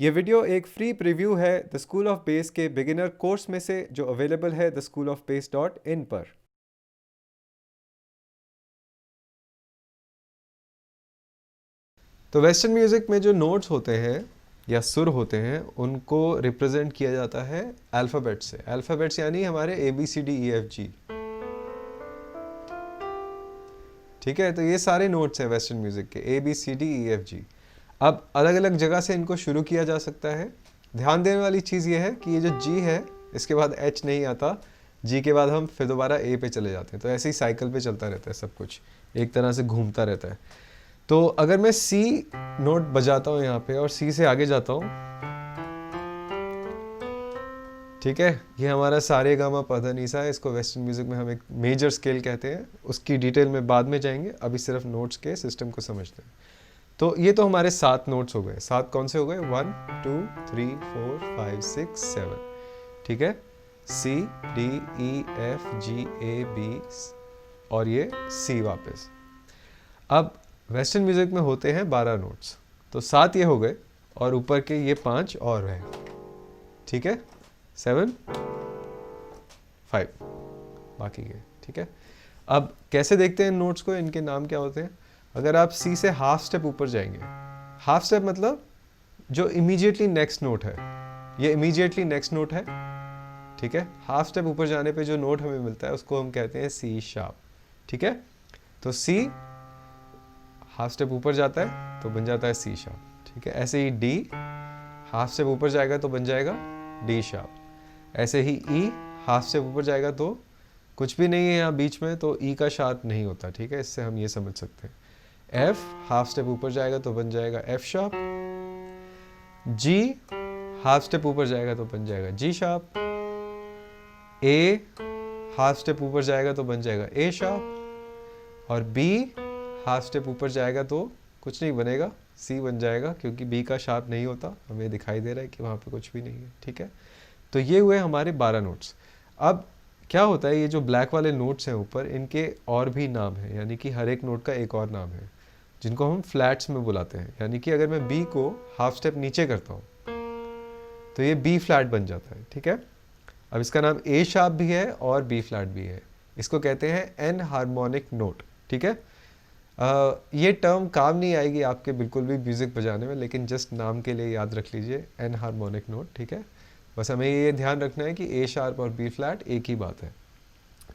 ये वीडियो एक free preview है द स्कूल ऑफ बेस के बिगिनर कोर्स में से जो अवेलेबल है theschoolofbass.in पर। तो वेस्टर्न म्यूजिक में जो नोट्स होते हैं या सुर होते हैं उनको रिप्रेजेंट किया जाता है अल्फ़ाबेट से। अल्फ़ाबेट्स यानी हमारे ABCDEFG। ठीक है, तो ये सारे नोट्स हैं वेस्टर्न म्यूजिक के ABCDEFG। अब अलग अलग जगह से इनको शुरू किया जा सकता है। ध्यान देने वाली चीज़ ये है कि ये जो G है इसके बाद H नहीं आता, G के बाद हम फिर दोबारा A पे चले जाते हैं। तो ऐसे ही साइकिल पे चलता रहता है, सब कुछ एक तरह से घूमता रहता है। तो अगर मैं C नोट बजाता हूँ यहाँ पे और C से आगे जाता हूँ, ठीक है, ये हमारा सारे गामा पधा निसा है। इसको वेस्टर्न म्यूजिक में हम एक मेजर स्केल कहते हैं, उसकी डिटेल में बाद में जाएंगे, अभी सिर्फ नोट्स के सिस्टम को समझते हैं। तो ये तो हमारे 7 नोट्स हो गए। 7 कौन से हो गए? 1 2 3 4 5 6 7। ठीक है, C D E F G A B और ये C वापस। अब वेस्टर्न म्यूजिक में होते हैं 12 नोट्स, तो 7 ये हो गए और ऊपर के ये 5 और हैं। ठीक है, 7 5 बाकी के। ठीक है, अब कैसे देखते हैं नोट्स को, इनके नाम क्या होते हैं? अगर आप C से हाफ स्टेप ऊपर जाएंगे, हाफ स्टेप मतलब जो इमीडिएटली नेक्स्ट नोट है, ये इमीडिएटली नेक्स्ट नोट है। ठीक है, हाफ स्टेप ऊपर जाने पे जो नोट हमें मिलता है उसको हम कहते हैं C शार्प। ठीक है, तो C हाफ स्टेप ऊपर जाता है तो बन जाता है C शार्प। ठीक है, ऐसे ही D हाफ स्टेप ऊपर जाएगा तो बन जाएगा D शार्प। ऐसे ही E हाफ स्टेप ऊपर जाएगा तो कुछ भी नहीं है यहाँ बीच में, तो E का शार्प नहीं होता। ठीक है, इससे हम ये समझ सकते हैं। F हाफ स्टेप ऊपर जाएगा तो बन जाएगा F sharp. G half step ऊपर जाएगा तो बन जाएगा G sharp. A half step ऊपर जाएगा तो बन जाएगा A शार्प। और B हाफ स्टेप ऊपर जाएगा तो कुछ नहीं बनेगा, C बन जाएगा, क्योंकि B का शार्प नहीं होता। हमें दिखाई दे रहा है कि वहाँ पे कुछ भी नहीं है। ठीक है, तो ये हुए हमारे 12 नोट्स। अब क्या होता है, ये जो ब्लैक वाले नोट्स हैं ऊपर, इनके और भी नाम हैं, यानी कि हर एक नोट का एक और नाम है जिनको हम फ्लैट्स में बुलाते हैं। यानी कि अगर मैं B को हाफ स्टेप नीचे करता हूँ तो ये B फ्लैट बन जाता है। ठीक है, अब इसका नाम A शार्प भी है और B फ्लैट भी है। इसको कहते हैं एन हार्मोनिक नोट। ठीक है, ये टर्म काम नहीं आएगी आपके बिल्कुल भी म्यूज़िक बजाने में, लेकिन जस्ट नाम के लिए याद रख लीजिए एन हार्मोनिक नोट। ठीक है, बस हमें ये ध्यान रखना है कि A शार्प और B फ्लैट एक ही बात है।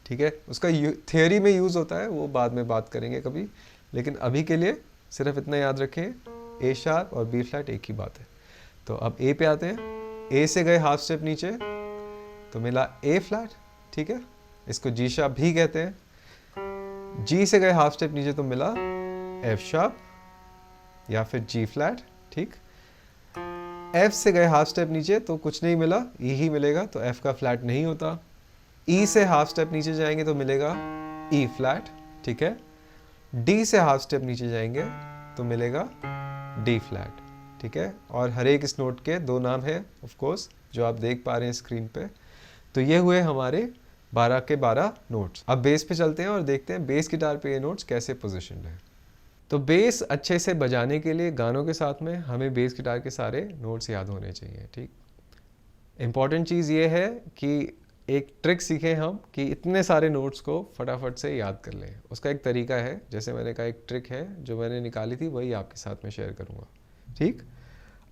ठीक है, उसका थियोरी में यूज़ होता है, वो बाद में बात करेंगे कभी, लेकिन अभी के लिए सिर्फ इतना याद रखें, A शार्प और B फ्लैट एक ही बात है। तो अब A पे आते हैं। A से गए हाफ स्टेप नीचे तो मिला A फ्लैट। ठीक है, इसको G शार्प भी कहते हैं। G से गए हाफ स्टेप नीचे तो मिला F शार्प या फिर G फ्लैट। ठीक, F से गए हाफ स्टेप नीचे तो कुछ नहीं मिला, E ही मिलेगा, तो F का फ्लैट नहीं होता। E से हाफ स्टेप नीचे जाएंगे तो मिलेगा E फ्लैट। ठीक है, D से हाफ स्टेप नीचे जाएंगे तो मिलेगा D फ्लैट। ठीक है, और हर एक इस नोट के 2 नाम हैं ऑफ कोर्स, जो आप देख पा रहे हैं स्क्रीन पे। तो ये हुए हमारे 12 के 12 नोट्स। अब बेस पे चलते हैं और देखते हैं बेस गिटार पे ये नोट्स कैसे पोजीशनड हैं। तो बेस अच्छे से बजाने के लिए गानों के साथ में हमें बेस गिटार के सारे नोट्स याद होने चाहिए। ठीक, इम्पॉर्टेंट चीज़ ये है कि एक ट्रिक सीखें हम कि इतने सारे नोट्स को फटाफट से याद कर लें। उसका एक तरीका है, जैसे मैंने कहा, एक ट्रिक है जो मैंने निकाली थी, वही आपके साथ में शेयर करूँगा। ठीक,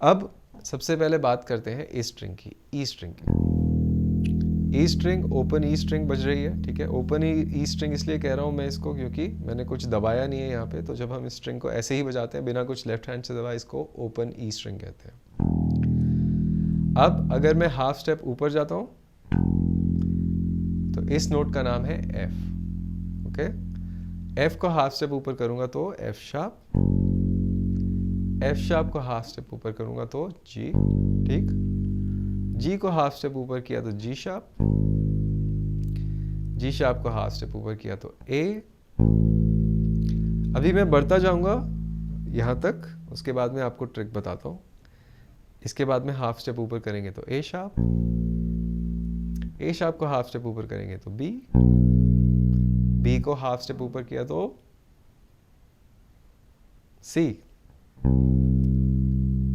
अब सबसे पहले बात करते हैं ए स्ट्रिंग की, ई स्ट्रिंग की। ई स्ट्रिंग, ओपन ई स्ट्रिंग बज रही है। ठीक है, ओपन ई स्ट्रिंग इसलिए कह रहा हूँ मैं इसको क्योंकि मैंने कुछ दबाया नहीं है यहाँ पे, तो जब हम इस स्ट्रिंग को ऐसे ही बजाते हैं बिना कुछ लेफ्ट हैंड से दबाए, इसको ओपन ई स्ट्रिंग कहते हैं। अब अगर मैं हाफ स्टेप ऊपर जाता हूँ तो इस नोट का नाम है F। ओके, F को हाफ स्टेप ऊपर करूंगा तो F शार्प, F शार्प को हाफ स्टेप ऊपर करूंगा तो G। ठीक, G को हाफ स्टेप ऊपर किया तो G शार्प, G शार्प को हाफ स्टेप ऊपर किया तो A। अभी मैं बढ़ता जाऊंगा यहाँ तक, उसके बाद में आपको ट्रिक बताता हूँ। इसके बाद में हाफ स्टेप ऊपर करेंगे तो A शार्प, A शार्प को हाफ स्टेप ऊपर करेंगे तो B, B को हाफ स्टेप ऊपर किया तो C।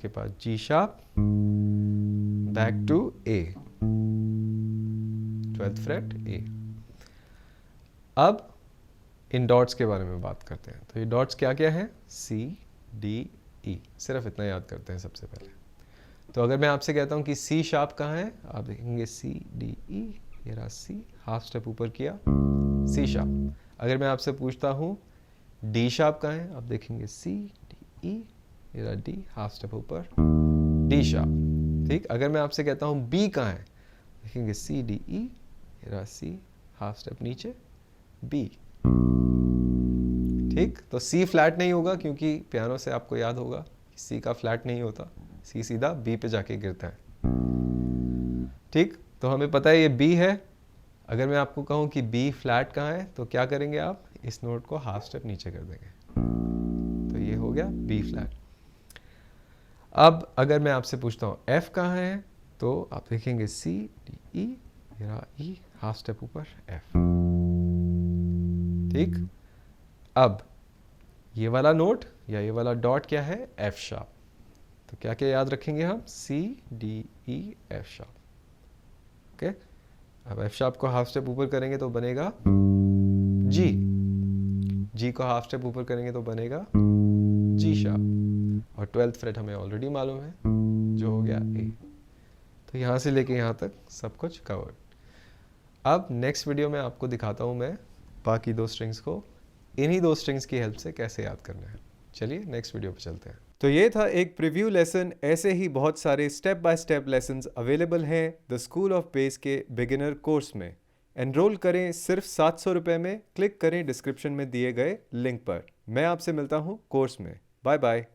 उसके बाद G sharp, back to A, 12th fret A। अब इन डॉट्स के बारे में बात करते हैं। तो ये डॉट्स क्या क्या है? C, D, E, सिर्फ इतना याद करते हैं सबसे पहले। तो अगर मैं आपसे कहता हूँ कि C शार्प कहाँ है, आप देखेंगे C, D, E, ये रहा C, हाफ स्टेप ऊपर किया, C शार्प। अगर मैं आपसे पूछता हूँ D शार्प कहाँ है, आप देखेंगे C, D, E, ये रहा D, हाफ स्टेप ऊपर, D शार्प। ठीक, अगर मैं आपसे कहता हूँ B कहाँ है, देखेंगे C, D, E, ये रहा C, हाफ स्टेप नीचे, B। ठीक, तो C फ्लैट नहीं होगा क्योंकि पियानो से आपको याद होगा कि C का फ्लैट नहीं होता, C सीधा B पे जाके गिरता है। ठीक, तो हमें पता है ये B है। अगर मैं आपको कहूँ कि B फ्लैट कहाँ है, तो क्या करेंगे आप? इस नोट को हाफ स्टेप नीचे कर देंगे, तो ये हो गया B फ्लैट। अब अगर मैं आपसे पूछता हूँ F कहाँ है, तो आप देखेंगे C, D, E, मेरा E, हाफ स्टेप ऊपर F। ठीक, अब ये वाला नोट या ये वाला डॉट क्या है? F sharp. तो क्या क्या याद रखेंगे हम? C, D, E, F sharp. Okay, अब F शार्प को हाफ स्टेप ऊपर करेंगे तो बनेगा G, G को हाफ स्टेप ऊपर करेंगे तो बनेगा G शार्प, और 12th फ्रेट हमें ऑलरेडी मालूम है जो हो गया A। तो यहाँ से लेके यहाँ तक सब कुछ कवर्ड। अब नेक्स्ट वीडियो में आपको दिखाता हूँ मैं बाकी दो स्ट्रिंग्स को इन्हीं दो स्ट्रिंग्स की हेल्प से कैसे याद करना है। चलिए नेक्स्ट वीडियो पे चलते हैं। तो ये था एक प्रीव्यू लेसन। ऐसे ही बहुत सारे step by step lessons available हैं द स्कूल ऑफ बेस के बिगिनर कोर्स में। एनरोल करें सिर्फ 700 रुपये में। क्लिक करें डिस्क्रिप्शन में दिए गए लिंक पर। मैं आपसे मिलता हूँ कोर्स में। Bye bye.